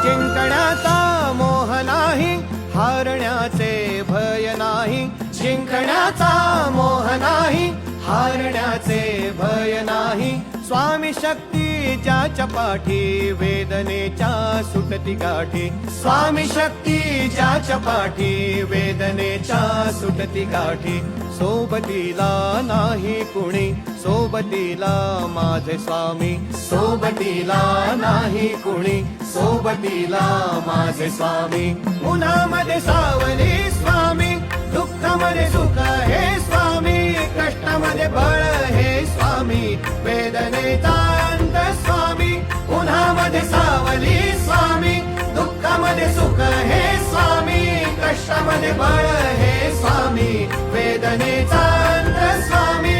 जिंकण्याचा मोह नाही, हारण्याचे भय नाही. जिंकण्याचा मोह नाही, हारण्याचे भय नाही. स्वामी शक्ती ज्याच्या पाठी, वेदनेच्या सुटती गाठी. स्वामी शक्ती ज्याच्या पाठी, वेदनेच्या सुटती गाठी. सोबतीला नाही कुणी, सोबतीला माझे स्वामी. सोबतीला नाही कुणी, सोबतीला माझे स्वामी. उन्हामध्ये सावली स्वामी, दुःखामध्ये सुख हे स्वामी. कष्टामध्ये बळ हे स्वामी, वेदनेचा अंत स्वामी. उन्हामध्ये सावली स्वामी, दुःखामध्ये सुख हे स्वामी. कष्टामध्ये बळ हे स्वामी, वेदनेचा अंत स्वामी.